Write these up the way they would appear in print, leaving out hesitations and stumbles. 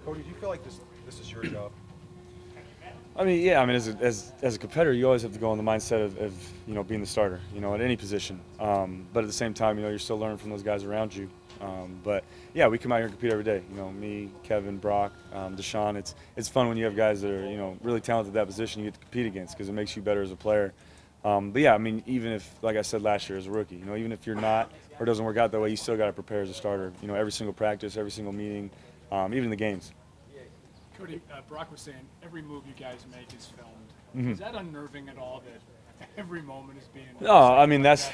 Cody, do you feel like this is your job? I mean, yeah. I mean, as a competitor, you always have to go in the mindset of being the starter, at any position. But at the same time, you're still learning from those guys around you. But yeah, we come out here and compete every day. Me, Kevin, Brock, Deshaun. It's fun when you have guys that are really talented at that position. You get to compete against because it makes you better as a player. But yeah, I mean, even if, like I said last year as a rookie, even if you're not or it doesn't work out that way, you still got to prepare as a starter. Every single practice, every single meeting, even the games. Cody, Brock was saying every move you guys make is filmed. Mm-hmm. Is that unnerving at all that every moment is being? No, I mean that's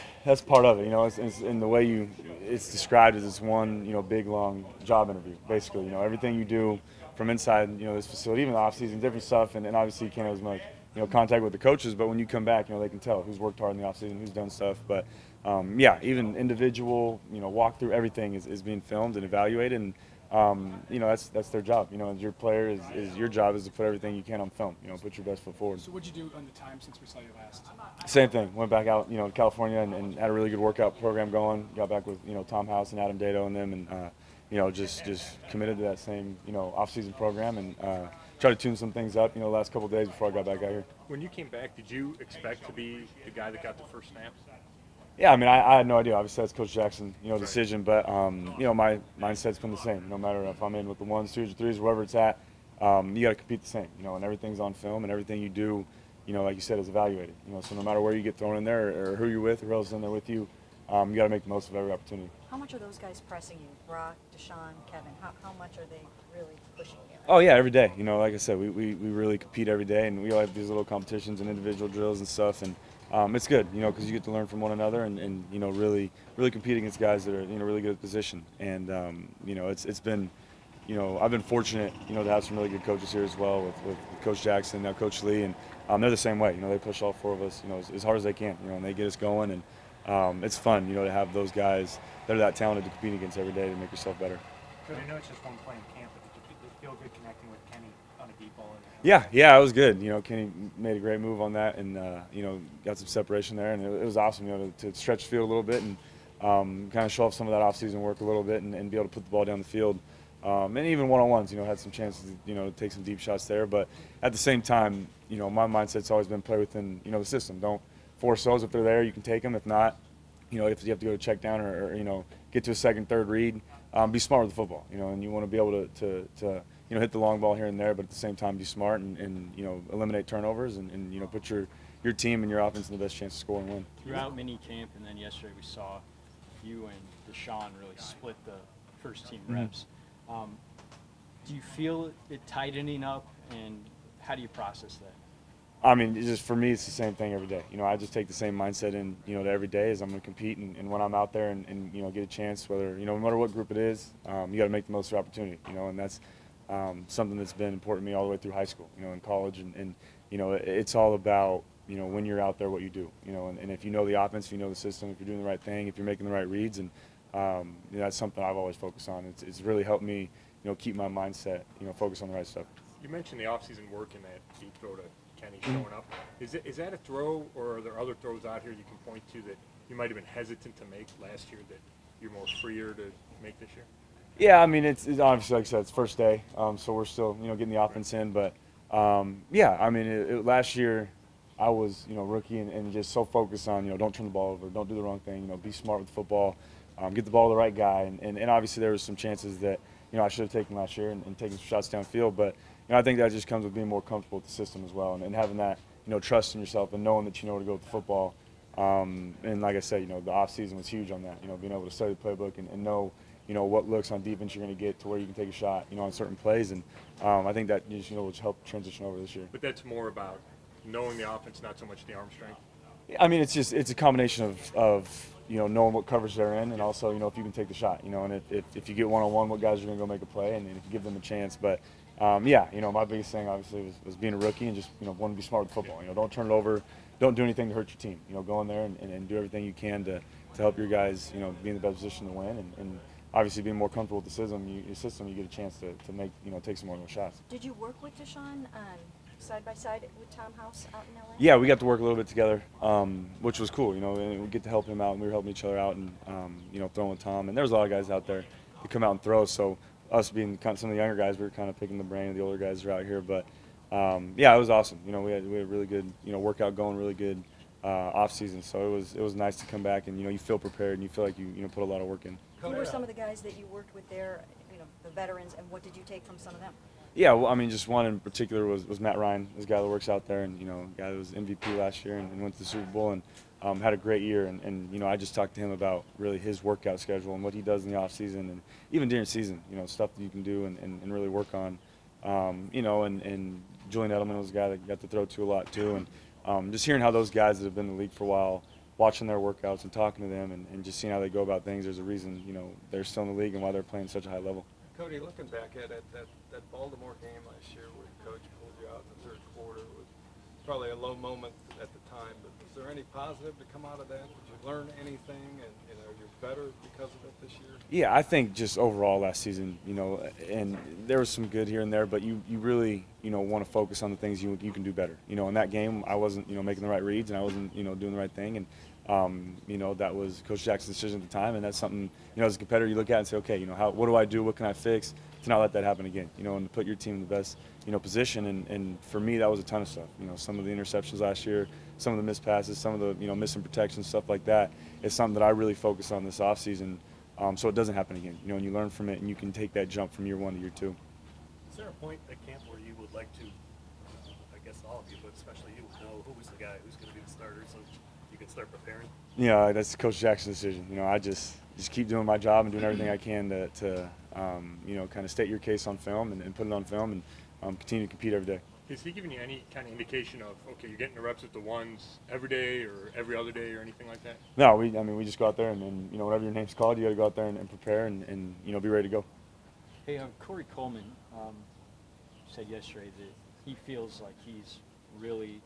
part of it. It's in the way it's described as it's one big long job interview. Basically, everything you do from inside this facility, even the off season, different stuff, and obviously you can't have as much contact with the coaches. But when you come back, they can tell who's worked hard in the off season, who's done stuff. But yeah, even individual walk through everything is being filmed and evaluated. And that's their job. As your player, is your job is to put everything you can on film. Put your best foot forward. So what'd you do on the time since we saw you last? Same thing. Went back out, to California and had a really good workout program going. Got back with Tom House and Adam Dato and them, and just committed to that same off-season program and tried to tune some things up. The last couple of days before I got back out here. When you came back, did you expect to be the guy that got the first snap? Yeah, I mean, I had no idea. Obviously, that's Coach Jackson's, decision. But, my mindset's been the same. No matter if I'm in with the ones, twos, or threes, wherever it's at, you got to compete the same. And everything's on film, and everything you do, like you said, is evaluated. So no matter where you get thrown in there or who you're with or who else is in there with you, you got to make the most of every opportunity. How much are those guys pressing you? Brock, Deshaun, Kevin, how much are they really pushing you? Oh, yeah, every day. Like I said, we really compete every day, and we all have these little competitions and individual drills and stuff. And it's good, because you get to learn from one another and really compete against guys that are, really good at position. And, it's been, I've been fortunate, to have some really good coaches here as well with Coach Jackson, now Coach Lee, and they're the same way. They push all four of us, as hard as they can, and they get us going. And it's fun, to have those guys that are that talented to compete against every day to make yourself better. I know it's just one play in camp, but did you feel good connecting with Kenny on a deep ball? Yeah, it was good. Kenny made a great move on that, and got some separation there, and it was awesome. To stretch the field a little bit and kind of show off some of that off-season work a little bit, and be able to put the ball down the field. And even one-on-ones, had some chances, to take some deep shots there. But at the same time, my mindset's always been play within, the system. Don't force those. If they're there, you can take them. If not, if you have to go to check down or get to a second, third read, be smart with the football, and you want to be able to hit the long ball here and there, but at the same time be smart and eliminate turnovers and put your team and your offense in the best chance to score and win. Throughout mini camp and then yesterday we saw you and Deshaun really split the first team reps. Do you feel it tightening up, and how do you process that? I mean, it's just for me, it's the same thing every day. I just take the same mindset in, to every day as I'm going to compete, and when I'm out there and get a chance, whether, no matter what group it is, you got to make the most of your opportunity, and that's something that's been important to me all the way through high school, in college, and it's all about, when you're out there, what you do, and if you know the offense, if you know the system, if you're doing the right thing, if you're making the right reads, and that's something I've always focused on. It's really helped me, keep my mindset, focused on the right stuff. You mentioned the offseason work in that deep throw to Kenny showing up. Is that a throw, or are there other throws out here you can point to that you might have been hesitant to make last year that you're more freer to make this year? Yeah, I mean, it's obviously, like I said, it's first day, so we're still, getting the offense in. But, yeah, I mean, last year I was, rookie and just so focused on, don't turn the ball over, don't do the wrong thing, be smart with the football, get the ball to the right guy. And obviously there was some chances that, I should have taken last year and taken some shots downfield. But, I think that just comes with being more comfortable with the system as well and having that, trust in yourself and knowing that you know where to go with the football. And like I said, the offseason was huge on that, being able to study the playbook and know, what looks on defense you're going to get to where you can take a shot, on certain plays. And I think that just, will help transition over this year. But that's more about knowing the offense, not so much the arm strength? I mean, it's a combination of knowing what coverage they're in, and also, if you can take the shot, and if you get one-on-one, what guys are going to go make a play, and if you give them a chance. But, yeah, my biggest thing, obviously, was being a rookie and just, want to be smart with football. Don't turn it over. Don't do anything to hurt your team. Go in there and do everything you can to help your guys, be in the best position to win. And obviously, being more comfortable with the system, you get a chance to make, take some more of those shots. Did you work with Deshaun side by side with Tom House out in LA? Yeah, we got to work a little bit together, which was cool. And we get to help him out, and we were helping each other out, and throwing with Tom. And there was a lot of guys out there that come out and throw. So us being some of the younger guys, we were kind of picking the brain of the older guys that are out here. But yeah, it was awesome. You know, we had a really good workout going, really good off season. So it was nice to come back and you feel prepared and you feel like you put a lot of work in. Who were some of the guys that you worked with there, the veterans, and what did you take from some of them? Yeah, well, I mean, just one in particular was Matt Ryan, this guy that works out there, and a guy that was MVP last year and went to the Super Bowl and had a great year. And I just talked to him about really his workout schedule and what he does in the off season and even during season, stuff that you can do and really work on. And Julian Edelman was a guy that got to throw to a lot too, and just hearing how those guys that have been in the league for a while, watching their workouts and talking to them and just seeing how they go about things, there's a reason they're still in the league and why they're playing such a high level. Cody, looking back at it, that Baltimore game last year where the coach pulled you out in the third quarter was probably a low moment at the time, but is there any positive to come out of that? Did you learn anything, and you're better because of it this year? Yeah, I think just overall last season, and there was some good here and there, but you really, want to focus on the things you can do better. In that game, I wasn't, making the right reads, and I wasn't, doing the right thing, and that was Coach Jackson's decision at the time, and that's something, as a competitor, you look at and say, okay, what do I do? What can I fix to not let that happen again? And to put your team in the best, position. And for me, that was a ton of stuff. Some of the interceptions last year, some of the missed passes, some of the, missing protection, stuff like that is something that I really focus on this offseason, so it doesn't happen again. And you learn from it, and you can take that jump from year 1 to year 2. Is there a point at camp where you would like to, I guess all of you, but especially you, would know who was the guy who's going to be the starter, so you can start preparing? Yeah, that's Coach Jackson's decision. I just keep doing my job and doing everything I can to kind of state your case on film and put it on film and continue to compete every day. Is he giving you any kind of indication of, okay, you're getting the reps with the ones every day or every other day or anything like that? No, we just go out there and whenever your name's called, you got to go out there and prepare and be ready to go. Hey, Corey Coleman said yesterday that he feels like he's really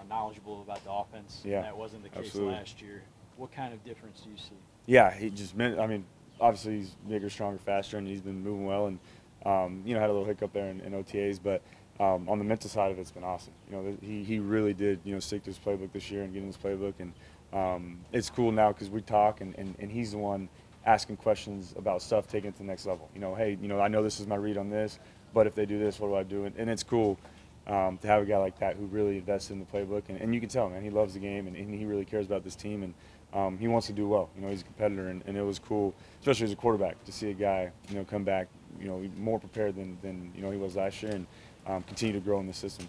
knowledgeable about the offense. Yeah, that wasn't the case absolutely. Last year. What kind of difference do you see? Yeah, he just meant. Obviously he's bigger, stronger, faster, and he's been moving well. And had a little hiccup there in OTAs, but on the mental side of it, it's been awesome. He really did stick to his playbook this year and get in his playbook, and it's cool now because we talk and he's the one asking questions about stuff, taking it to the next level. Hey, I know this is my read on this, but if they do this, what do I do? And it's cool to have a guy like that who really invested in the playbook, and you can tell, man, he loves the game and he really cares about this team, and he wants to do well. He's a competitor, and it was cool, especially as a quarterback, to see a guy come back more prepared than he was last year and continue to grow in the system.